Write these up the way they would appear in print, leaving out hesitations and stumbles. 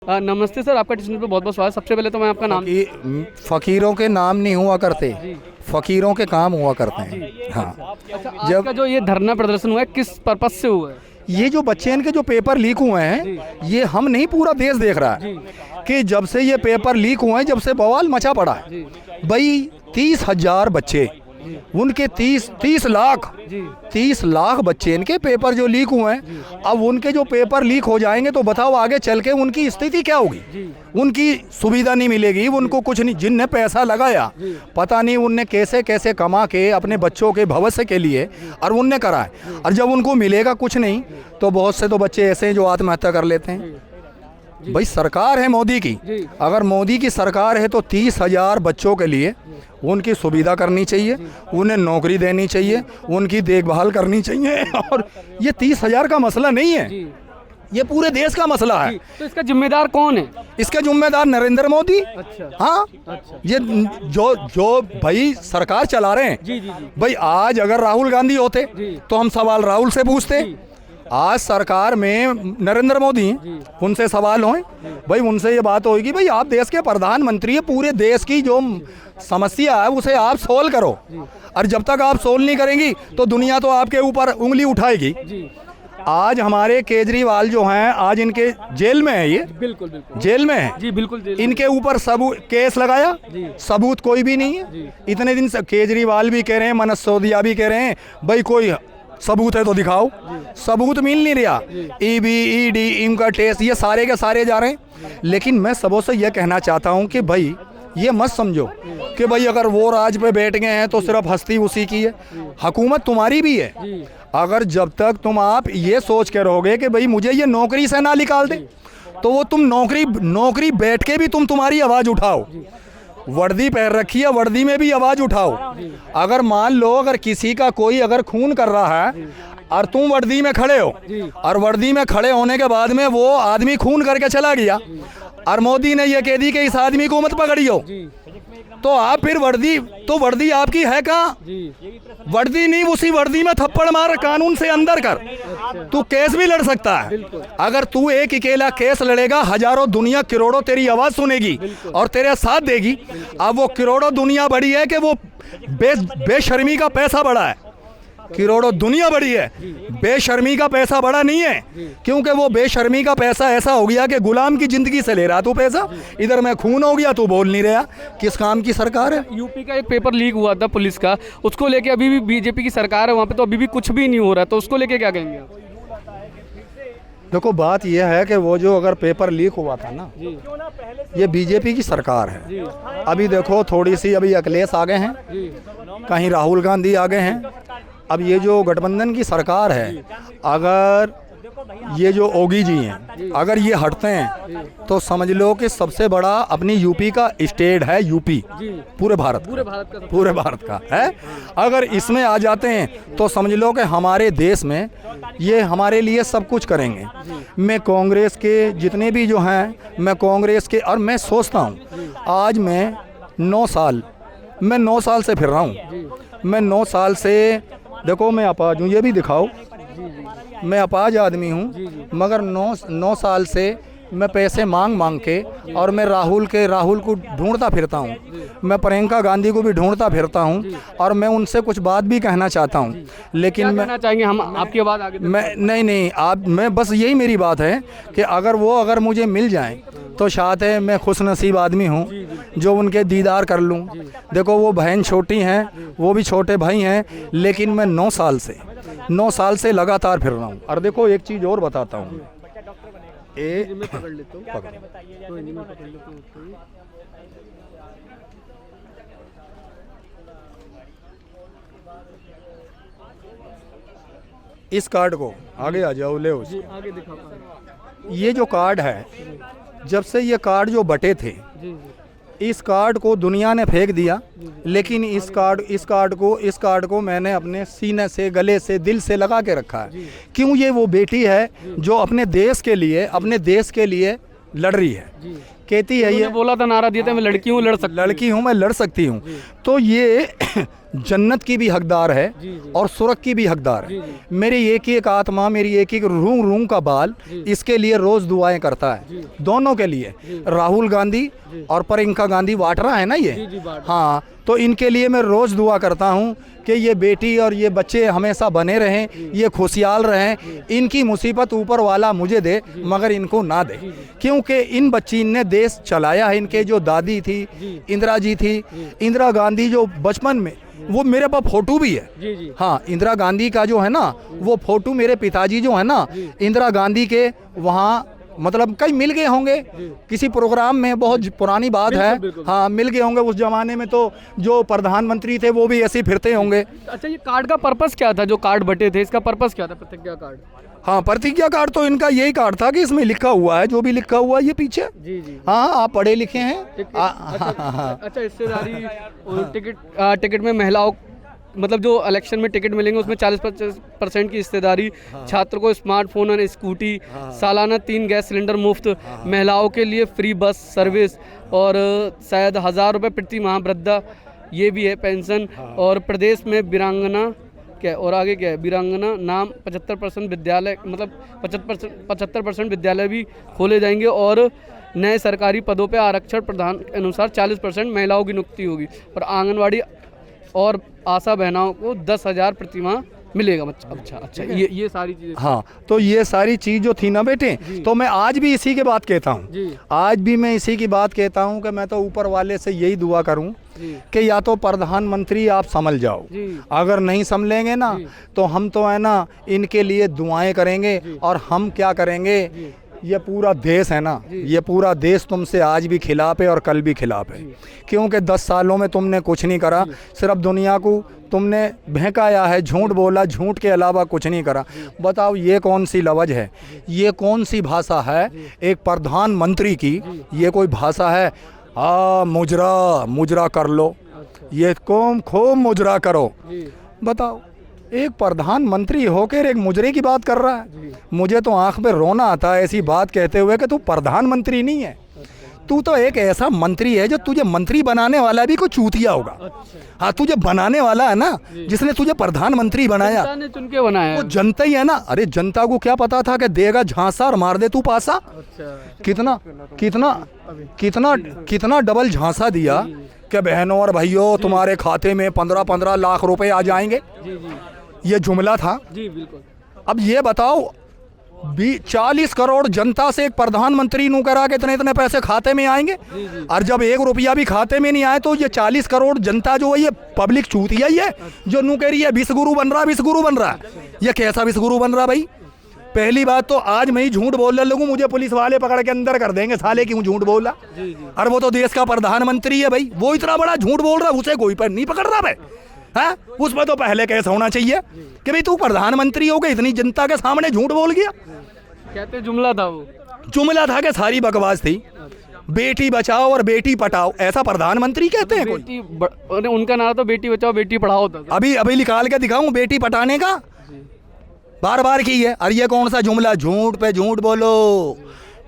नमस्ते सर, आपका टिशन पे बहुत बहुत स्वागत। सबसे पहले तो मैं आपका नाम। फ़कीरों के नाम नहीं हुआ करते, फ़कीरों के काम हुआ करते हैं। हाँ, अच्छा, जब जो ये धरना प्रदर्शन हुआ है किस पर्पज से हुआ है? ये जो बच्चे इनके जो पेपर लीक हुए हैं, ये हम नहीं पूरा देश देख रहा है कि जब से ये पेपर लीक हुए हैं, जब से बवाल मचा पड़ा है। भाई 30,000 बच्चे, उनके 30 लाख बच्चे इनके पेपर जो लीक हुए हैं, अब उनके जो पेपर लीक हो जाएंगे तो बताओ आगे चल के उनकी स्थिति क्या होगी। उनकी सुविधा नहीं मिलेगी, उनको कुछ नहीं। जिनने पैसा लगाया पता नहीं उनने कैसे कैसे कमा के अपने बच्चों के भविष्य के लिए और उनने करा है, और जब उनको मिलेगा कुछ नहीं तो बहुत से तो बच्चे ऐसे हैं जो आत्महत्या कर लेते हैं। भाई सरकार है मोदी की, अगर मोदी की सरकार है तो 30,000 बच्चों के लिए उनकी सुविधा करनी चाहिए, उन्हें नौकरी देनी चाहिए, उनकी देखभाल करनी चाहिए। और ये 30,000 का मसला नहीं है, ये पूरे देश का मसला है। तो इसका जिम्मेदार कौन है? इसका जिम्मेदार नरेंद्र मोदी। अच्छा। हाँ, अच्छा। ये जो भाई सरकार चला रहे हैं। भाई आज अगर राहुल गांधी होते तो हम सवाल राहुल से पूछते। आज सरकार में नरेंद्र मोदी, उनसे सवाल हों। भाई उनसे ये बात होगी, भाई आप देश के प्रधानमंत्री है, पूरे देश की जो समस्या है उसे आप सोल्व करो, और जब तक आप सोल्व नहीं करेंगी तो दुनिया तो आपके ऊपर उंगली उठाएगी। आज हमारे केजरीवाल जो हैं, आज इनके जेल में है, ये बिल्कुल जेल में है जी, बिल्कुल जेल में। इनके ऊपर केस लगाया, सबूत कोई भी नहीं है। इतने दिन से केजरीवाल भी कह रहे हैं, मनोज सिसोदिया भी कह रहे हैं, भाई कोई सबूत है तो दिखाओ। सबूत मिल नहीं रहा। ईबी, ईडी, इनका टेस्ट, ये सारे के सारे जा रहे हैं। लेकिन मैं सबों से यह कहना चाहता हूं कि भाई ये मत समझो कि भाई अगर वो राज पे बैठ गए हैं तो सिर्फ हस्ती उसी की है। हुकूमत तुम्हारी भी है। अगर जब तक तुम आप ये सोच के रहोगे कि भाई मुझे ये नौकरी से ना निकाल दे, तो वो तुम नौकरी बैठ के भी तुम्हारी आवाज़ उठाओ। वर्दी पहन रखी है, वर्दी में भी आवाज़ उठाओ। अगर मान लो अगर किसी का कोई अगर खून कर रहा है और तुम वर्दी में खड़े हो, और वर्दी में खड़े होने के बाद में वो आदमी खून करके चला गया और मोदी ने ये कह दी कि इस आदमी को मत पकड़ियो, तो आप फिर वर्दी आपकी है कहाँ? वर्दी नहीं, उसी वर्दी में थप्पड़ मार, कानून से अंदर कर। तू केस भी लड़ सकता है। अगर तू एक अकेला केस लड़ेगा, हजारों दुनिया करोड़ों तेरी आवाज़ सुनेगी और तेरे साथ देगी। अब वो करोड़ों दुनिया बड़ी है कि वो बेशर्मी का पैसा बड़ा है। करोड़ों दुनिया बड़ी है, बेशर्मी का पैसा बड़ा नहीं है, क्योंकि वो बेशर्मी का पैसा ऐसा हो गया कि गुलाम की जिंदगी से ले रहा तू पैसा। इधर में खून हो गया, तू बोल नहीं रहा। किस काम की सरकार है? यूपी का एक पेपर लीक हुआ था पुलिस का, उसको लेके अभी भी बीजेपी की सरकार है वहाँ पे, तो अभी भी कुछ भी नहीं हो रहा, तो उसको लेके क्या कहेंगे आप? देखो बात यह है कि वो जो अगर पेपर लीक हुआ था ना, ये बीजेपी की सरकार है। अभी देखो थोड़ी सी अभी अखिलेश आ गए हैं, कहीं राहुल गांधी आ गए हैं। अब ये जो गठबंधन की सरकार है, अगर ये जो योगी जी हैं, अगर ये हटते हैं तो समझ लो कि सबसे बड़ा अपनी यूपी का स्टेट है। यूपी पूरे भारत का है। अगर इसमें आ जाते हैं तो समझ लो कि हमारे देश में ये हमारे लिए सब कुछ करेंगे। मैं कांग्रेस के जितने भी जो हैं, मैं कांग्रेस के, और मैं सोचता हूँ आज मैं 9 साल से फिर रहा हूँ। मैं 9 साल से, देखो मैं अपाज हूँ, ये भी दिखाओ, मैं अपाज आदमी हूँ, मगर 9 साल से मैं पैसे मांग के, और मैं राहुल को ढूंढता फिरता हूँ, मैं प्रियंका गांधी को भी ढूंढता फिरता हूँ, और मैं उनसे कुछ बात भी कहना चाहता हूँ। लेकिन मैं कहना चाहेंगे हम आपकी बात आगे? मैं बस यही मेरी बात है कि अगर मुझे मिल जाएं तो शायद है मैं खुश नसीब आदमी हूँ जो उनके दीदार कर लूँ। देखो वो बहन छोटी हैं, वो भी छोटे भाई हैं, लेकिन मैं 9 साल से लगातार फिर रहा हूँ। और देखो एक चीज़ और बताता हूँ, इस कार्ड को आगे आ जाओ, ले उसको। आगे दिखा। ये जो कार्ड है, जब से ये कार्ड जो बटे थे, इस कार्ड को दुनिया ने फेंक दिया, लेकिन इस कार्ड को मैंने अपने सीने से, गले से, दिल से लगा के रखा है। क्यों? ये वो बेटी है जो अपने देश के लिए लड़ रही है। कहती है ये उन्होंने बोला था, नारा दिया था, मैं लड़की हूँ, लड़की हूँ, मैं लड़ सकती हूँ। तो ये जन्नत की भी हकदार है और सुरख की भी हकदार है। मेरी एक एक आत्मा, मेरी एक एक रूं रूं का बाल इसके लिए रोज़ दुआएं करता है, दोनों के लिए। राहुल गांधी और प्रियंका गांधी वाड्रा है ना ये, हाँ, तो इनके लिए मैं रोज़ दुआ करता हूँ कि ये बेटी और ये बच्चे हमेशा बने रहें, ये खुशहाल रहें। इनकी मुसीबत ऊपर वाला मुझे दे मगर इनको ना दे, क्योंकि इन बच्ची ने देश चलाया है। इनके जो दादी थी इंदिरा जी थी, इंदिरा गांधी, जो बचपन में, वो मेरे पास फोटो भी है। हाँ, इंदिरा गांधी का जो है ना वो फोटो, मेरे पिताजी जो है ना इंदिरा गांधी के वहाँ मतलब कहीं मिल गए होंगे किसी प्रोग्राम में, बहुत पुरानी बात है। हाँ, मिल गए होंगे। उस जमाने में तो जो प्रधानमंत्री थे वो भी ऐसे ही फिरते होंगे। अच्छा, ये कार्ड का पर्पस क्या था? जो कार्ड बटे थे, इसका पर्पस क्या था, प्रतिज्ञा कार्ड? हाँ, प्रतिज्ञा कार्ड तो इनका यही कार्ड था कि इसमें लिखा हुआ है, जो भी लिखा हुआ है ये पीछे। हाँ, आप पढ़े लिखे हैं। अच्छा, हिस्सेदारी, टिकट में महिलाओं, मतलब जो इलेक्शन में टिकट मिलेंगे उसमें 40% की हिस्सेदारी, छात्र को स्मार्टफोन और स्कूटी, सालाना 3 गैस सिलेंडर मुफ्त, महिलाओं के लिए फ्री बस सर्विस, और शायद 1000 रुपये प्रति माह वृद्धा, ये भी है पेंशन। और प्रदेश में वीरांगना क्या, और आगे क्या है, वीरांगना नाम 75% विद्यालय, मतलब 75% विद्यालय भी खोले जाएंगे। और नए सरकारी पदों पे आरक्षण प्रधान के अनुसार 40% महिलाओं की नियुक्ति होगी। और आंगनवाड़ी और आशा बहनों को 10,000 प्रति माह मिलेगा। अच्छा, ये सारी चीज़ें। हाँ, तो ये सारी चीज़ जो थी ना बेटे, तो मैं आज भी इसी की बात कहता हूँ। आज भी मैं इसी की बात कहता हूँ कि मैं तो ऊपर वाले से यही दुआ करूँ कि या तो प्रधानमंत्री आप संभल जाओ, अगर नहीं संभलेंगे ना तो हम तो है ना इनके लिए दुआएं करेंगे। और हम क्या करेंगे, ये पूरा देश है ना, ये पूरा देश तुमसे आज भी खिलाफ है और कल भी खिलाफ है, क्योंकि 10 सालों में तुमने कुछ नहीं करा, सिर्फ दुनिया को तुमने बहकाया है, झूठ बोला, झूठ के अलावा कुछ नहीं करा। बताओ ये कौन सी लवज है, ये कौन सी भाषा है एक प्रधानमंत्री की? ये कोई भाषा है? मुजरा कर लो, ये खूब मुजरा करो। बताओ, एक प्रधानमंत्री होकर एक मुजरे की बात कर रहा है। मुझे तो आंख में रोना आता है ऐसी बात कहते हुए कि तू प्रधानमंत्री नहीं है, तू तो एक ऐसा मंत्री है जो तुझे मंत्री बनाने वाला भी कोई चूतिया होगा। हाँ, तुझे बनाने वाला है ना, जिसने तुझे प्रधानमंत्री बनाया, जनता ने चुन के बनाया, वो जनता ही है ना। अरे जनता को क्या पता था कि देगा झांसा और मार दे तू पासा। कितना कितना कितना कितना डबल झांसा दिया कि बहनों और भाइयों तुम्हारे खाते में 15-15 लाख रुपए आ जाएंगे। ये जुमला था। जी बिल्कुल। अब ये बताओ, 40 करोड़ जनता से एक प्रधानमंत्री नू करा के इतने पैसे खाते में आएंगे। और जब 1 रुपया भी खाते में नहीं आए तो ये 40 करोड़ जनता जो है ये पब्लिक चूतिया ही है जो नू कह रही है विश्वगुरु बन रहा, विश्वगुरु बन रहा। ये कैसा विश्वगुरु बन रहा भाई? पहली बात तो आज मैं ही झूठ बोल रहा लोगों, मुझे पुलिस वाले पकड़ के अंदर कर देंगे, साले क्यों झूठ बोला। और वो तो देश का प्रधानमंत्री है भाई, वो इतना बड़ा झूठ बोल रहा, उसे कोई पर नहीं पकड़ रहा भाई। हाँ, उसमें तो पहले कैसे होना चाहिए कि भाई तू प्रधानमंत्री हो गए, इतनी जनता के सामने झूठ बोल गया। कहते जुमला था, वो जुमला था कि सारी बकवास थी। बेटी बचाओ और बेटी पटाओ, ऐसा प्रधानमंत्री कहते हैं कोई? उनका नारा तो बेटी बचाओ बेटी पढ़ाओ था। अभी निकाल के दिखाऊं बेटी पटाने का, बार बार की है। और ये कौन सा जुमला, झूठ पे झूठ बोलो,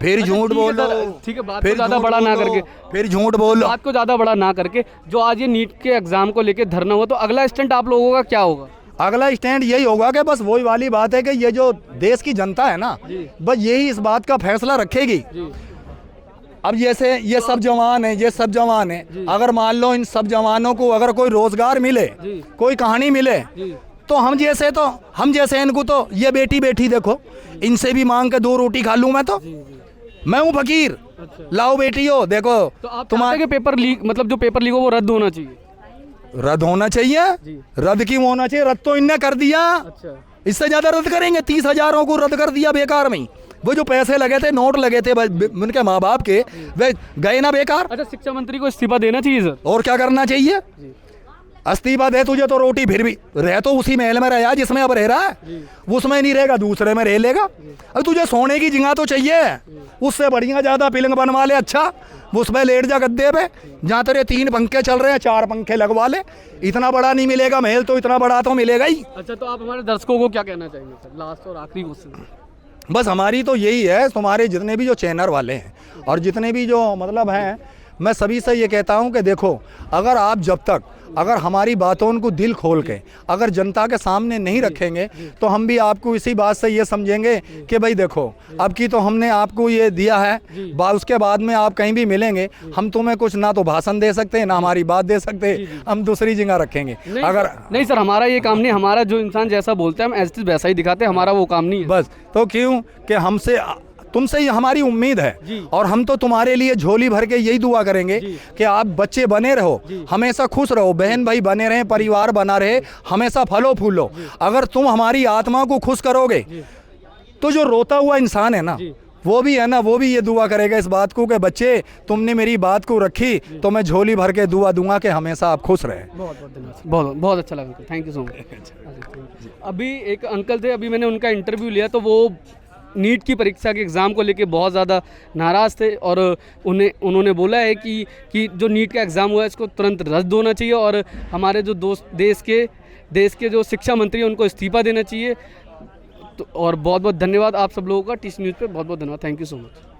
फिर झूठ बोलो। ठीक है, बात को ज़्यादा बड़ा ना करके, फिर झूठ बोलो, बात को ज़्यादा बड़ा ना करके, जो आज ये नीट के एग्जाम को लेके धरना हुआ, तो अगला स्टैंड आप लोगों का क्या होगा? अगला स्टैंड यही होगा कि बस वही वाली बात है कि ये जो देश की जनता है ना, बस यही इस बात का फैसला रखेगी। अब जैसे ये सब जवान है, ये सब जवान है, अगर मान लो इन सब जवानों को अगर कोई रोजगार मिले, कोई कहानी मिले, तो हम जैसे इनको तो ये बेटी देखो, इनसे भी मांग के 2 रोटी खा लूँ मैं तो। मैं हूँ फकीर। लाओ बेटियों देखो। तो आप तुम्हारे पेपर लीक, मतलब जो पेपर लीक हो वो रद्द होना चाहिए? रद्द होना चाहिए। रद्द क्यों होना चाहिए? रद्द तो इनने कर दिया। इससे ज्यादा रद्द करेंगे? 30,000 को रद्द कर दिया बेकार में। वो जो पैसे लगे थे, नोट लगे थे उनके माँ बाप के, वे गए ना बेकार। अच्छा, शिक्षा मंत्री को इस्तीफा देना चाहिए सर? और क्या करना चाहिए? इस्तीफा दे तुझे तो रोटी फिर भी रह तो उसी महल में रहा जिसमें अब रह रहा है, उसमें नहीं रहेगा, दूसरे में रह लेगा। अब तुझे सोने की जगह तो चाहिए, उससे बढ़िया ज्यादा पिलंग बनवा ले, अच्छा उसमें लेट जा गद्दे पे, जहाँ तेरे 3 पंखे चल रहे हैं 4 पंखे लगवा ले। इतना बड़ा नहीं मिलेगा महल, तो इतना बड़ा तो मिलेगा ही। अच्छा, तो आप हमारे दर्शकों को क्या कहना चाहेंगे सर, लास्ट और आखिरी क्वेश्चन? बस हमारी तो यही है, तुम्हारे जितने भी जो चैनल वाले हैं और जितने भी जो मतलब हैं, मैं सभी से ये कहता हूँ कि देखो, अगर आप जब तक अगर हमारी बातों को दिल खोल के अगर जनता के सामने नहीं रखेंगे तो हम भी आपको इसी बात से ये समझेंगे कि भाई देखो, अब की तो हमने आपको ये दिया है, उसके बाद में आप कहीं भी मिलेंगे, हम तुम्हें कुछ ना तो भाषण दे सकते हैं ना हमारी बात दे सकते, हम दूसरी जगह रखेंगे। अगर नहीं सर, हमारा ये काम नहीं, हमारा जो इंसान जैसा बोलता है हम ऐसे वैसा ही दिखाते हैं, हमारा वो काम नहीं है। बस तो क्यों कि हमसे तुमसे ही हमारी उम्मीद है और हम तो तुम्हारे लिए झोली भर के यही दुआ करेंगे कि आप बच्चे बने रहो, हमेशा खुश रहो, बहन भाई बने रहें, परिवार बना रहे, हमेशा फलो फूलो। अगर तुम हमारी आत्मा को खुश करोगे तो जो रोता हुआ इंसान है ना, वो भी है ना, वो भी ये दुआ करेगा इस बात को कि बच्चे तुमने मेरी बात को रखी तो मैं झोली भर के दुआ दूंगा कि हमेशा आप खुश रहे। बहुत बहुत धन्यवाद, बहुत बहुत अच्छा लगा, थैंक यू सो मच। अभी एक अंकल थे, अभी मैंने उनका इंटरव्यू लिया तो वो नीट की परीक्षा के एग्ज़ाम को लेके बहुत ज़्यादा नाराज़ थे और उन्होंने बोला है कि जो नीट का एग्ज़ाम हुआ है इसको तुरंत रद्द होना चाहिए और हमारे जो देश के जो शिक्षा मंत्री हैं उनको इस्तीफ़ा देना चाहिए। तो और बहुत बहुत धन्यवाद आप सब लोगों का, टी सी न्यूज़ पे बहुत बहुत धन्यवाद, थैंक यू सो मच।